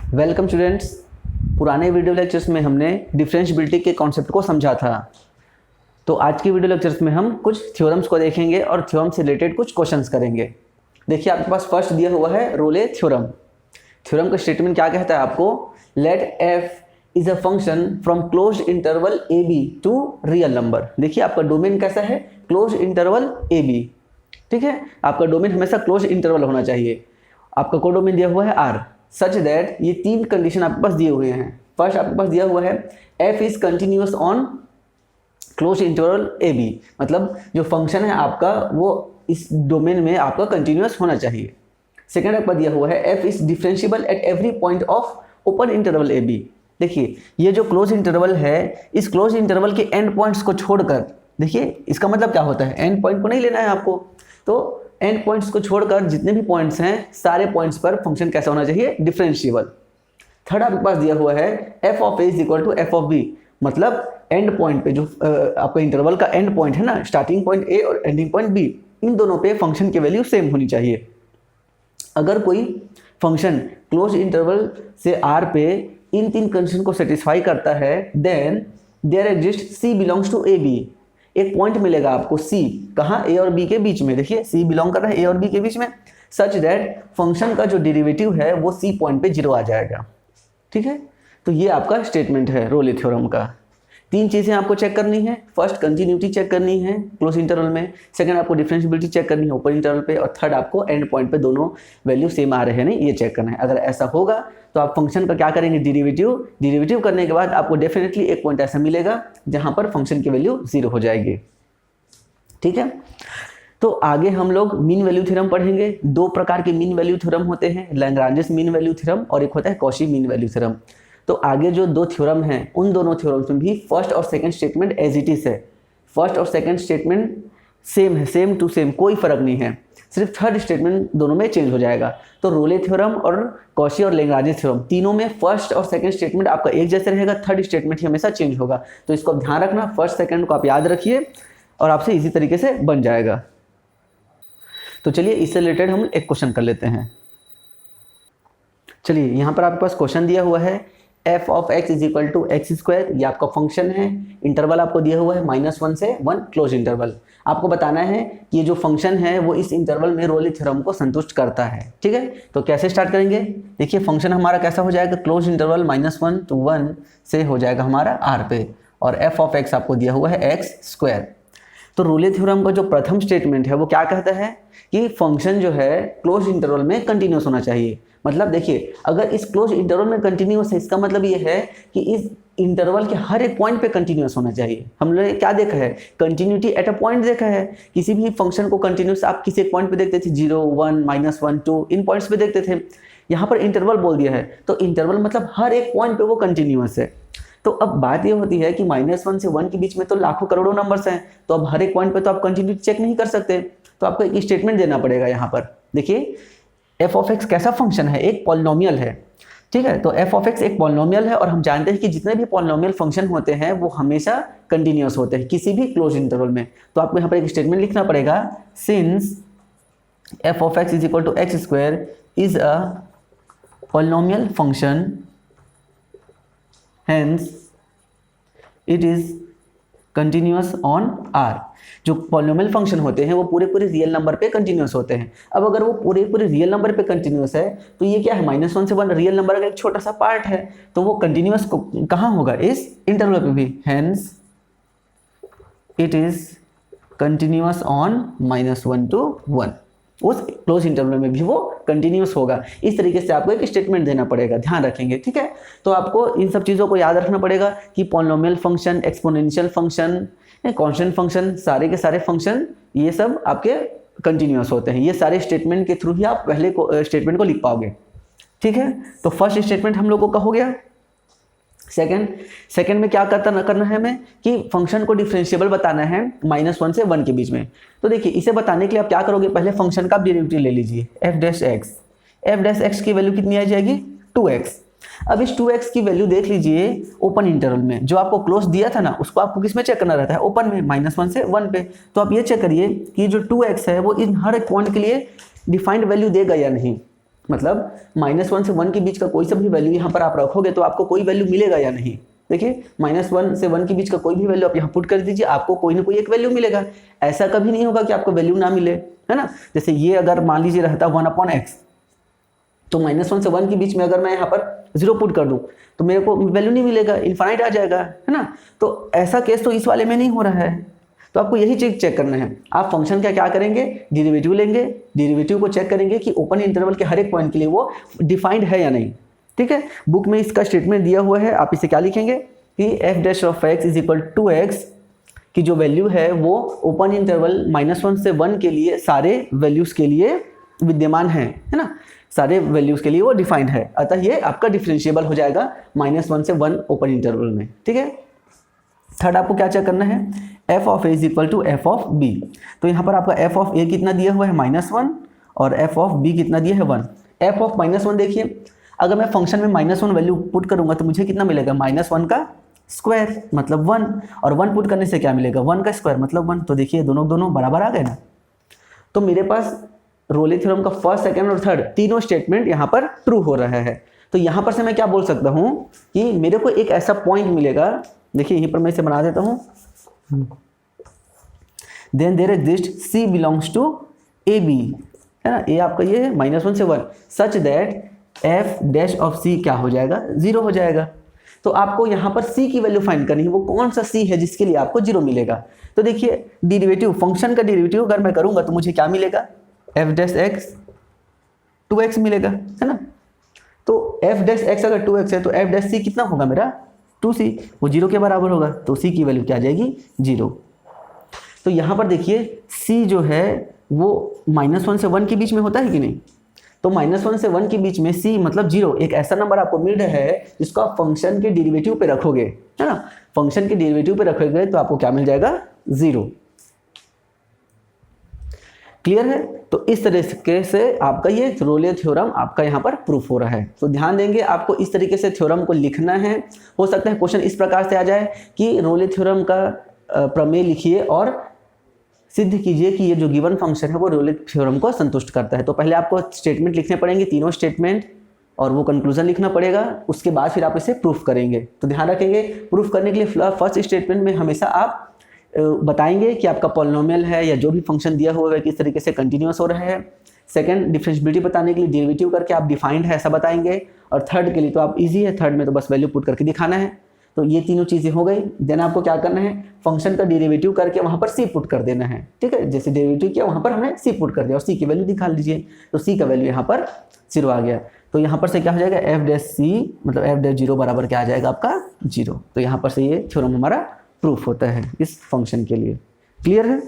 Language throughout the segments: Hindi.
Welcome students. पुराने वीडियो लेक्चर्स में हमने डिफरेंशिएबिलिटी के कॉन्सेप्ट को समझा था। तो आज की वीडियो लेक्चर्स में हम कुछ थ्योरम्स को देखेंगे और थ्योरम से रिलेटेड कुछ क्वेश्चंस करेंगे। देखिए आपके पास फर्स्ट दिया हुआ है रोले थ्योरम। थ्योरम का स्टेटमेंट क्या कहता है आपको? Let F is a function from close interval A B to real number. देखिए आपका डोमेन कैसा है? Close interval A B. ठीक है, आपका डोमेन हमेशा क्लोज इंटरवल होना चाहिए। आपका कोडोमेन दिया हुआ है आर, सच दैट ये तीन कंडीशन आपके पास दिए हुए हैं। फर्स्ट आपके पास दिया हुआ है F is continuous on close interval A B, मतलब जो फंक्शन है आपका वो इस डोमेन में आपका कंटिन्यूअस होना चाहिए। सेकेंड आपका दिया हुआ है F is differentiable at every point of open interval A B. देखिए ये जो क्लोज इंटरवल है, इस क्लोज इंटरवल के एंड पॉइंट्स को छोड़कर, देखिए इसका मतलब क्या होता है, एंड पॉइंट को नहीं लेना है आपको, तो एंड पॉइंट्स को छोड़कर जितने भी पॉइंट्स हैं सारे पॉइंट्स पर फंक्शन कैसा होना चाहिए? डिफरेंशिएबल। थर्ड आपके पास दिया हुआ है F of A is equal to F of B, मतलब एंड पॉइंट पे जो आपका इंटरवल का एंड पॉइंट है ना, स्टार्टिंग पॉइंट ए और एंडिंग पॉइंट बी, इन दोनों पे फंक्शन की वैल्यू सेम होनी चाहिए। अगर कोई फंक्शन क्लोज इंटरवल से आर पे इन तीन कंडीशन को सेटिस्फाई करता है, then there exist C belongs to A B. एक पॉइंट मिलेगा आपको सी, कहाँ? ए और बी के बीच में। देखिए सी बिलोंग कर रहा है ए और बी के बीच में, सच दैट फंक्शन का जो डेरिवेटिव है वो सी पॉइंट पे 0 आ जाएगा। ठीक है, तो ये आपका स्टेटमेंट है रोले थ्योरम का। तीन चीज़ें आपको चेक करनी है। फर्स्ट कंटिन्यूटी चेक करनी है क्लोज इंटरवल में, सेकंड आपको डिफरेंशिएबिलिटी चेक करनी है ओपन इंटरवल पे, और थर्ड आपको एंड पॉइंट पे दोनों वैल्यू सेम आ रहे हैं नहीं, ये चेक करना है। अगर ऐसा होगा तो आप फंक्शन का क्या करेंगे? डेरिवेटिव करने के बाद आपको डेफिनेटली एक पॉइंट ऐसा मिलेगा जहां पर फंक्शन की वैल्यू 0 हो जाएगी। ठीक है, तो आगे हम लोग मीन वैल्यू थ्योरम पढ़ेंगे। दो प्रकार के मीन वैल्यू थ्योरम होते हैं, लैग्रांजेस मीन वैल्यू थ्योरम और एक होता है कॉची मीन वैल्यू थ्योरम। तो आगे जो दो थ्योरम हैं उन दोनों थ्योरम्स में भी फर्स्ट और second statement as it is है। फर्स्ट और सेकंड स्टेटमेंट सेम है, सेम टू सेम, कोई फर्क नहीं है, सिर्फ थर्ड स्टेटमेंट दोनों में चेंज हो जाएगा। तो रोले थ्योरम और कॉची और लैग्रांजेस थ्योरम तीनों में फर्स्ट और सेकंड स्टेटमेंट आपका एक जैसे रहेगा, थर्ड स्टेटमेंट ही हमेशा चेंज होगा। तो इसको आप ध्यान रखना, फर्स्ट सेकंड को आप याद रखिए और आपसे इसी तरीके से बन जाएगा। तो चलिए इससे रिलेटेड हम एक क्वेश्चन कर लेते हैं। चलिए यहाँ पर आपके पास क्वेश्चन दिया हुआ है f of x is equal to X square. ये आपका फंक्शन है, इंटरवल आपको दिया हुआ है -1 से 1 क्लोज इंटरवल। आपको बताना है कि ये जो फंक्शन है वो इस इंटरवल में रोले थ्योरम को संतुष्ट करता है। ठीक है, तो कैसे स्टार्ट करेंगे? देखिए फंक्शन हमारा कैसा हो जाएगा? क्लोज इंटरवल -1 to 1 से हो जाएगा हमारा r पे, और f ऑफ x आपको दिया हुआ है एक्स स्क्वायर। तो रोले थ्योरम का जो प्रथम स्टेटमेंट है वो क्या कहता है कि फंक्शन जो है क्लोज इंटरवल में कंटिन्यूअस होना चाहिए। मतलब देखिए अगर इस क्लोज इंटरवल में कंटिन्यूअस है, इसका मतलब ये है कि इस इंटरवल के हर एक पॉइंट पे कंटिन्यूअस होना चाहिए। हमने क्या देखा है? कंटिन्यूटी एट अ पॉइंट देखा है। किसी भी फंक्शन को कंटिन्यूअस आप किसी एक पॉइंट पे देखते थे, 0, 1, -1, 2, इन पॉइंट्स पे देखते थे। यहाँ पर इंटरवल बोल दिया है, तो इंटरवल मतलब हर एक पॉइंट पे वो कंटिन्यूअस है। तो अब बात ये होती है कि -1 से 1 के बीच में तो लाखों करोड़ों नंबर्स हैं, तो अब हर एक पॉइंट पे तो आप कंटिन्यूटी चेक नहीं कर सकते, तो आपको एक स्टेटमेंट देना पड़ेगा यहाँ पर। देखिए f ऑफ x कैसा फंक्शन है? एक पॉलिनोमियल है। ठीक है, तो f ऑफ x एक पॉलिनोमियल है और हम जानते हैं कि जितने भी पॉलिनोमियल फंक्शन होते हैं वो हमेशा कंटिन्यूअस होते हैं किसी भी क्लोज इंटरवल में। तो आपको यहाँ पर एक स्टेटमेंट लिखना पड़ेगा, since f of x is equal to X square is a polynomial function, hence it is continuous on R। जो पॉलिनोमियल फंक्शन होते हैं वो पूरे रियल नंबर पे कंटिन्यूअस होते हैं। अब अगर वो पूरे रियल नंबर पे कंटिन्यूअस है तो ये क्या है? -1 से 1 रियल नंबर का एक छोटा सा पार्ट है, तो वो कंटिन्यूअस कहाँ होगा? इस इंटरवल पे भी, hence it is continuous on -1 to 1। उस क्लोज इंटरवल में भी वो कंटिन्यूअस होगा। इस तरीके से आपको एक स्टेटमेंट देना पड़ेगा, ध्यान रखेंगे। ठीक है, तो आपको इन सब चीज़ों को याद रखना पड़ेगा कि polynomial function, exponential function, constant function, सारे के सारे फंक्शन ये सब आपके कंटिन्यूअस होते हैं। ये सारे स्टेटमेंट के थ्रू ही आप पहले स्टेटमेंट को लिख पाओगे। ठीक है, तो फर्स्ट स्टेटमेंट हम लोगों का हो गया। सेकंड में क्या करना है हमें कि फंक्शन को डिफरेंशिएबल बताना है -1 से 1 के बीच में। तो देखिए इसे बताने के लिए आप क्या करोगे? पहले फंक्शन का डेरिवेटिव ले लीजिए, f डैश x की वैल्यू कितनी आ जाएगी? 2x। अब इस 2x की वैल्यू देख लीजिए ओपन इंटरवल में, जो आपको क्लोज दिया था ना उसको आपको किस में चेक करना रहता है? ओपन में, -1 से 1 पे। तो आप ये चेक करिए कि जो 2x है वो इन हर एक पॉइंट के लिए डिफाइंड वैल्यू देगा या नहीं। मतलब -1 से 1 के बीच का कोई सा भी वैल्यू यहाँ पर आप रखोगे तो आपको कोई वैल्यू मिलेगा या नहीं। देखिए -1 से 1 के बीच का कोई भी वैल्यू आप यहाँ पुट कर दीजिए, आपको कोई ना कोई एक वैल्यू मिलेगा। ऐसा कभी नहीं होगा कि आपको वैल्यू ना मिले, है ना। जैसे ये अगर मान लीजिए रहता 1/x, तो -1 से 1 के बीच में अगर मैं यहाँ पर 0 पुट कर दूँ तो मेरे को वैल्यू नहीं मिलेगा, इन्फाइनाइट आ जाएगा, है ना। तो ऐसा केस तो इस वाले में नहीं हो रहा है। तो आपको यही चीज चेक करना है। आप फंक्शन का क्या करेंगे, डेरिवेटिव लेंगे, डेरिवेटिव को चेक करेंगे कि ओपन इंटरवल के हर एक पॉइंट के लिए वो डिफाइंड है या नहीं। ठीक है, बुक में इसका स्टेटमेंट दिया हुआ है, आप इसे क्या लिखेंगे कि f' इज इक्वल 2x की जो वैल्यू है वो ओपन इंटरवल -1 से 1 के लिए सारे वैल्यूज के लिए विद्यमान है ना, सारे वैल्यूज के लिए वो डिफाइंड है। अतः ये आपका डिफरेंशिएबल हो जाएगा -1 से 1 ओपन इंटरवल में। ठीक है, थर्ड आपको क्या चेक करना है, f of a is equal to f of b। तो यहाँ पर आपका f ऑफ a कितना दिया हुआ है -1 और f ऑफ b कितना दिया है 1। f ऑफ -1 देखिए, अगर मैं फंक्शन में -1 वैल्यू पुट करूंगा तो मुझे कितना मिलेगा, -1 का स्क्वायर मतलब 1, और 1 पुट करने से क्या मिलेगा, 1 का स्क्वायर मतलब 1। तो देखिए दोनों बराबर आ गए ना। तो मेरे पास रोले थ्योरम का फर्स्ट, सेकंड और थर्ड तीनों स्टेटमेंट यहाँ पर ट्रू हो रहा है। तो यहाँ पर से मैं क्या बोल सकता हूँ कि मेरे को एक ऐसा पॉइंट मिलेगा, देखिए यहीं पर मैं इसे बना देता हूँ, then there exist C belongs to AB, है ना। ए आपका ये है -1 से 1 such that f' of C क्या हो जाएगा, 0 हो जाएगा। तो आपको यहाँ पर C की वैल्यू फाइंड करनी है, वो कौन सा C है जिसके लिए आपको 0 मिलेगा। तो देखिए डेरिवेटिव, फंक्शन का डेरिवेटिव अगर मैं करूंगा तो मुझे क्या मिलेगा, f' 2x मिलेगा, है ना। तो f' अगर 2x है तो f' कितना होगा मेरा 2c, वो 0 के बराबर होगा। तो c की वैल्यू क्या आ जाएगी 0। तो यहाँ पर देखिए c जो है वो -1 से 1 के बीच में होता है कि नहीं। तो -1 से 1 के बीच में c मतलब 0, एक ऐसा नंबर आपको मिल रहा है जिसको आप फंक्शन के डेरिवेटिव पे रखोगे, है ना। फंक्शन के डेरिवेटिव पे रखोगे तो आपको क्या मिल जाएगा 0। क्लियर है। तो इस तरीके से आपका ये रोले थ्योरम आपका यहाँ पर प्रूफ हो रहा है। तो ध्यान देंगे, आपको इस तरीके से थ्योरम को लिखना है। हो सकता है क्वेश्चन इस प्रकार से आ जाए कि रोले थ्योरम का प्रमेय लिखिए और सिद्ध कीजिए कि ये जो गिवन फंक्शन है वो रोले थ्योरम को संतुष्ट करता है। तो पहले आपको स्टेटमेंट लिखने पड़ेंगे, तीनों स्टेटमेंट, और वो कंक्लूजन लिखना पड़ेगा। उसके बाद फिर आप इसे प्रूफ करेंगे। तो ध्यान रखेंगे, प्रूफ करने के लिए फर्स्ट स्टेटमेंट में हमेशा आप बताएंगे कि आपका पॉलिनोमियल है या जो भी फंक्शन दिया हुआ है किस तरीके से कंटिन्यूअस हो रहा है। सेकंड, डिफरेंशिएबिलिटी बताने के लिए डेरिवेटिव करके आप डिफाइंड है ऐसा बताएंगे। और थर्ड के लिए तो आप इजी है, थर्ड में तो बस वैल्यू पुट करके दिखाना है। तो ये तीनों चीज़ें हो गई। देन आपको क्या करना है, फंक्शन का डेरिवेटिव करके वहाँ पर c पुट कर देना है। ठीक है, जैसे डेरिवेटिव किया वहाँ पर हमने c पुट कर दिया और c की वैल्यू दिखा लीजिए। तो c का वैल्यू यहाँ पर 0 आ गया। तो यहाँ पर से क्या हो जाएगा, f' मतलब f' बराबर क्या आ जाएगा आपका 0। तो यहाँ पर से ये थ्योरम हमारा प्रूफ होता है इस फंक्शन के लिए। क्लियर है।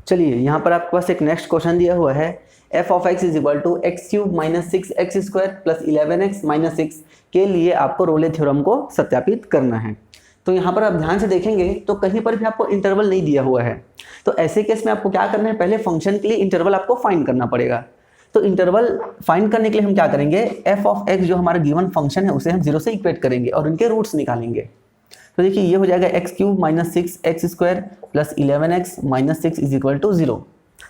चलिए यहाँ पर आपके पास एक नेक्स्ट क्वेश्चन दिया हुआ है, f of x is equal to x³ - 6x² + 11x - 6 के लिए आपको रोले थ्योरम को सत्यापित करना है। तो यहाँ पर आप ध्यान से देखेंगे तो कहीं पर भी आपको इंटरवल नहीं दिया हुआ है। तो ऐसे केस में आपको क्या करना है, पहले फंक्शन के लिए इंटरवल आपको फाइंड करना पड़ेगा। तो इंटरवल फाइंड करने के लिए हम क्या करेंगे, f ऑफ x जो हमारा गिवन फंक्शन है उसे हम 0 से इक्वेट करेंगे और उनके रूट्स निकालेंगे। तो देखिए ये हो जाएगा x³ - 6x² + 11x - 6 is equal to 0।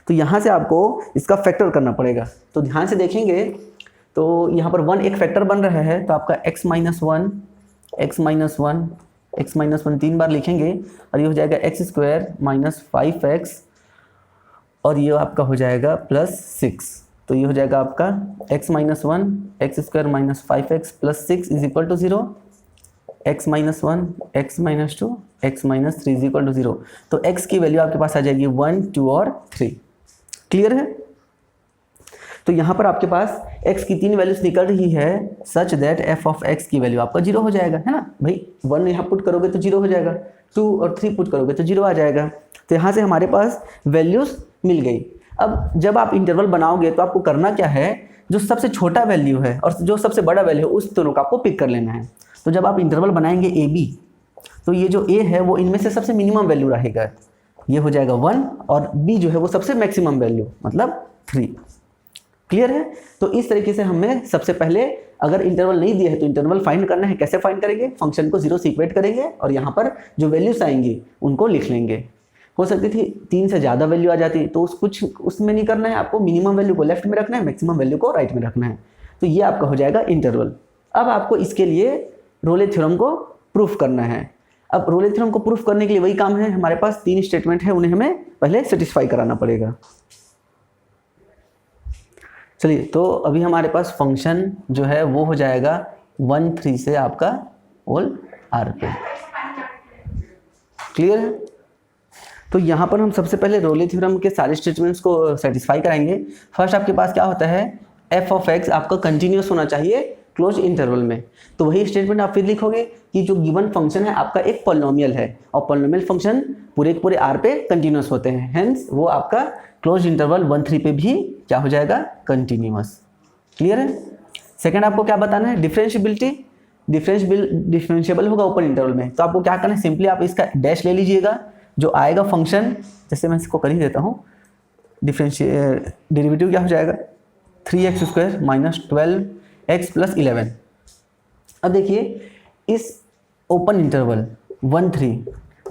तो यहाँ से आपको इसका फैक्टर करना पड़ेगा। तो ध्यान से देखेंगे तो यहाँ पर 1 एक फैक्टर बन रहा है, तो आपका x - 1 3 बार लिखेंगे और ये हो जाएगा x² - 5x और ये आपका हो जाएगा +6। तो ये हो जाएगा आपका x - 1 x² - 5x + 6 is equal to 0, x - 1 x - 2 x - 3 is equal to 0। तो x की वैल्यू आपके पास आ जाएगी 1 2 और 3। क्लियर है। तो यहाँ पर आपके पास x की 3 वैल्यूज निकल रही है such that f of x की वैल्यू आपका 0 हो जाएगा, है ना भाई। 1 यहाँ पुट करोगे तो 0 हो जाएगा, 2 और 3 पुट करोगे तो 0 आ जाएगा। तो यहाँ से हमारे पास वैल्यूज मिल गई। अब जब आप इंटरवल बनाओगे तो आपको करना क्या है, जो सबसे छोटा वैल्यू है और जो सबसे बड़ा वैल्यू है उस दोनों को आपको पिक कर लेना है। तो जब आप इंटरवल बनाएंगे a b, तो ये जो a है वो इनमें से सबसे मिनिमम वैल्यू रहेगा, ये हो जाएगा 1, और b जो है वो सबसे मैक्सिमम वैल्यू मतलब 3। क्लियर है। तो इस तरीके से हमें सबसे पहले अगर इंटरवल नहीं दिया है तो इंटरवल फाइंड करना है। कैसे फाइंड करेंगे, फंक्शन को 0 से इक्वेट करेंगे और यहाँ पर जो वैल्यूज आएंगी उनको लिख लेंगे। हो सकती थी 3 से ज़्यादा वैल्यू आ जाती, तो कुछ उसमें नहीं करना है आपको, मिनिमम वैल्यू को लेफ्ट में रखना है, मैक्सिमम वैल्यू को राइट में रखना है। तो ये आपका हो जाएगा इंटरवल। अब आपको इसके लिए रोले थ्योरम को प्रूफ करना है। अब रोले थ्योरम को प्रूफ करने के लिए वही काम है, हमारे पास 3 स्टेटमेंट है, उन्हें हमें पहले सेटिस्फाई कराना पड़ेगा। चलिए, तो अभी हमारे पास फंक्शन जो है वो हो जाएगा 1 3 से आपका ऑल आर पे। क्लियर है? तो यहाँ पर हम सबसे पहले रोले थ्योरम के सारे स्टेटमेंट्स को सेटिस्फाई कराएंगे। फर्स्ट आपके पास क्या होता है, एफ ऑफ एक्स आपका कंटिन्यूस होना चाहिए क्लोज इंटरवल में। तो वही स्टेटमेंट आप फिर लिखोगे कि जो गिवन फंक्शन है आपका एक पॉलिनोमियल है और पॉलिनोमियल फंक्शन पूरे के पूरे आर पे कंटिन्यूस होते हैं, हेंस वो आपका क्लोज इंटरवल 1 3 पे भी क्या हो जाएगा, कंटिन्यूस। क्लियर है? सेकंड आपको क्या बताना है, डिफरेंशिएबिलिटी। डिफरेंशिएबल होगा ओपन इंटरवल में, तो आपको क्या करना है, सिंपली आप इसका डैश ले लीजिएगा, जो आएगा फंक्शन, जैसे मैं इसको कर ही देता हूँ, डेरिवेटिव क्या हो जाएगा 3x square minus 12x plus 11। अब देखिए इस ओपन इंटरवल 1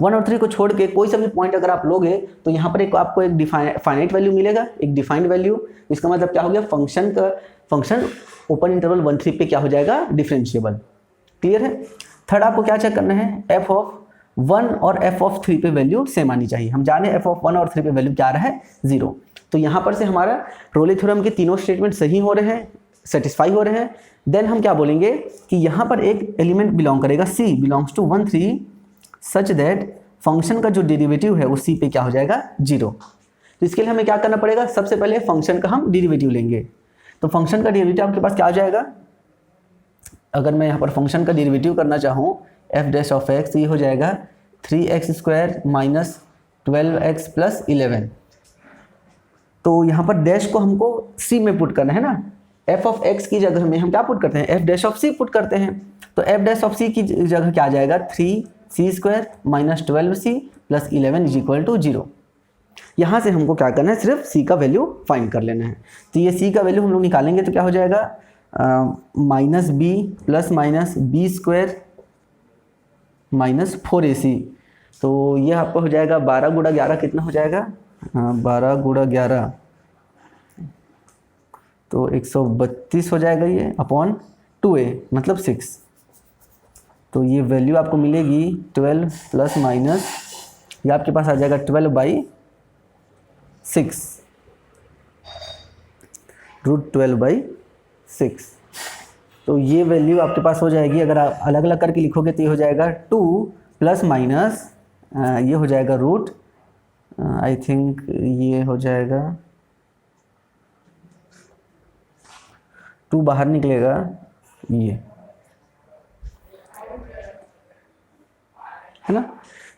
और 3 को छोड़ के कोई सा भी पॉइंट अगर आप लोगे तो यहाँ पर आपको एक फाइनाइट वैल्यू मिलेगा, एक डिफाइंड वैल्यू। इसका मतलब क्या हो गया, फंक्शन ओपन इंटरवल 1 3 पे क्या हो जाएगा, डिफरेंशिएबल। क्लियर है? थर्ड आपको क्या चेक करना है, एफ ऑफ 1 और एफ ऑफ 3 पे वैल्यू सेम आनी चाहिए। हम जाने एफ ऑफ 1 और 3 पे वैल्यू क्या आ रहा है, 0। तो यहाँ पर से हमारा रोले थ्योरम के तीनों स्टेटमेंट सही हो रहे हैं, सेटिस्फाई हो रहे हैं। देन हम क्या बोलेंगे कि यहाँ पर एक एलिमेंट बिलोंग करेगा, c belongs to 1 3 such that function का जो डेरिवेटिव है वो c पे क्या हो जाएगा, 0। तो इसके लिए हमें क्या करना पड़ेगा, सबसे पहले फंक्शन का हम डेरिवेटिव लेंगे। तो फंक्शन का डेरिवेटिव आपके पास क्या हो जाएगा, अगर मैं यहाँ पर फंक्शन का डेरिवेटिव करना चाहूँ एफ डैश ऑफ एक्स, ये हो जाएगा 3x square minus 12x plus 11। तो यहाँ पर डैश को हमको c में पुट करना है ना, एफ ऑफ एक्स की जगह में हम क्या पुट करते हैं, F dash of C put करते हैं। तो एफ डैश ऑफ सी की जगह क्या आ जाएगा, 3c square minus 12c plus 11 is equal to 0। यहाँ से हमको क्या करना है, सिर्फ c का वैल्यू फाइंड कर लेना है। तो ये c का वैल्यू हम लोग निकालेंगे तो क्या हो जाएगा, minus B plus minus B square minus 4ac। तो ये आपको हो जाएगा 12 गुणा 11 कितना हो जाएगा, 12 गुणा 11 तो 132 हो जाएगा ये, अपॉन 2a मतलब 6। तो ये वैल्यू आपको मिलेगी 12 प्लस माइनस, ये आपके पास आ जाएगा 12/6, √12/6। तो ये वैल्यू आपके पास हो जाएगी, अगर आप अलग अलग करके लिखोगे तो ये हो जाएगा 2 प्लस माइनस ये हो जाएगा रूट, आई थिंक ये हो जाएगा 2 बाहर निकलेगा, ये है ना।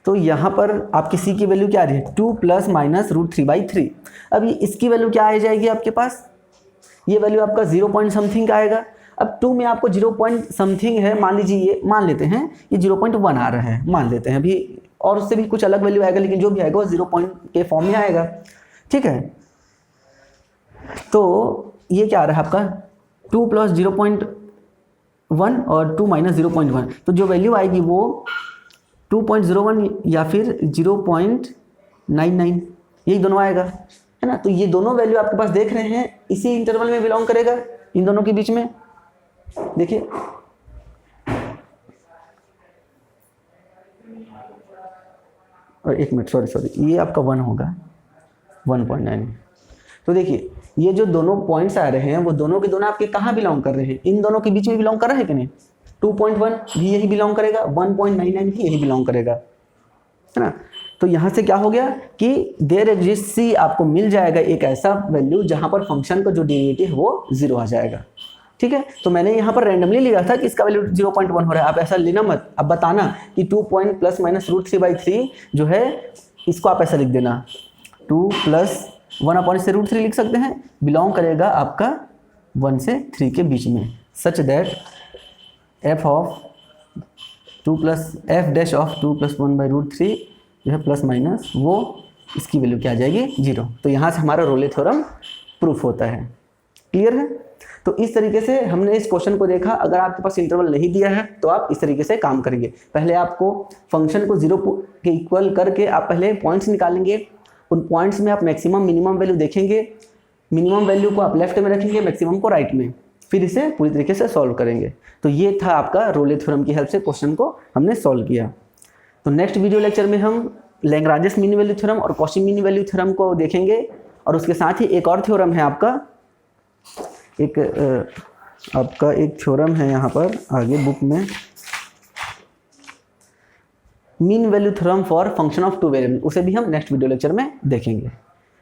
तो यहाँ पर आपकी c की वैल्यू क्या आ रही है, 2 प्लस माइनस √3/3। अब ये इसकी वैल्यू क्या आ जाएगी आपके पास, ये वैल्यू आपका 0 पॉइंट समथिंग का आएगा। अब 2 में आपको 0 पॉइंट समथिंग है, मान लीजिए ये मान लेते हैं ये 0.1 आ रहा है, मान लेते हैं अभी, और उससे भी कुछ अलग वैल्यू आएगा, लेकिन जो भी आएगा वो 0 पॉइंट के फॉर्म में आएगा। ठीक है, तो ये क्या आ रहा है आपका 2 प्लस 0.1 और 2 माइनस 0.1। तो जो वैल्यू आएगी वो 2.01 या फिर 0.99, यही दोनों आएगा, है ना। तो ये दोनों वैल्यू आपके पास देख रहे हैं इसी इंटरवल में बिलोंग करेगा, इन दोनों के बीच में। देखिए और एक मिनट, सॉरी ये आपका 1 होगा, 1.9। तो देखिए ये जो दोनों पॉइंट्स आ रहे हैं वो दोनों के दोनों आपके कहाँ बिलोंग कर रहे हैं, इन दोनों के बीच में बिलोंग कर रहे हैं कि नहीं। 2.1 भी यही बिलोंग करेगा, 1.99 भी यही बिलोंग करेगा, है ना। तो यहाँ से क्या हो गया कि देयर एग्जिस्ट सी, आपको मिल जाएगा एक ऐसा वैल्यू जहाँ पर फंक्शन का जो डेरिवेटिव है वो 0 आ जाएगा। ठीक है, तो मैंने यहाँ पर रैंडमली लिया था कि इसका वैल्यू 0.1 हो रहा है, आप ऐसा लेना मत। अब बताना कि 2 पॉइंट प्लस माइनस √3/3 जो है इसको आप ऐसा लिख देना, 2 प्लस 1 अपॉन से √3 लिख सकते हैं, बिलोंग करेगा आपका 1 से 3 के बीच में, such that F of 2 plus F dash of 2 plus 1/√3 जो है प्लस माइनस वो इसकी वैल्यू क्या आ जाएगी, 0। तो यहाँ से हमारा रोले थ्योरम प्रूफ होता है। क्लियर है। तो इस तरीके से हमने इस क्वेश्चन को देखा। अगर आपके पास इंटरवल नहीं दिया है तो आप इस तरीके से काम करेंगे। पहले आपको फंक्शन को 0 के इक्वल करके आप पहले पॉइंट्स निकालेंगे। उन पॉइंट्स में आप मैक्सिमम मिनिमम वैल्यू देखेंगे, मिनिमम वैल्यू को आप लेफ्ट में रखेंगे, मैक्सिमम को राइट में, फिर इसे पूरी तरीके से सॉल्व करेंगे। तो ये था आपका रोले थ्योरम की हेल्प से क्वेश्चन को हमने सॉल्व किया। तो नेक्स्ट वीडियो लेक्चर में हम लैग्रांजेस मीन वैल्यू थ्योरम और कॉची मीन वैल्यू थ्योरम को देखेंगे, और उसके साथ ही एक और थ्योरम है आपका एक थ्योरम है यहाँ पर आगे बुक में, mean value theorem for function of two variable, उसे भी हम नेक्स्ट वीडियो लेक्चर में देखेंगे।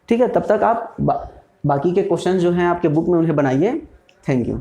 ठीक है, तब तक आप बाकी के क्वेश्चन जो हैं आपके बुक में उन्हें बनाइए। Thank you.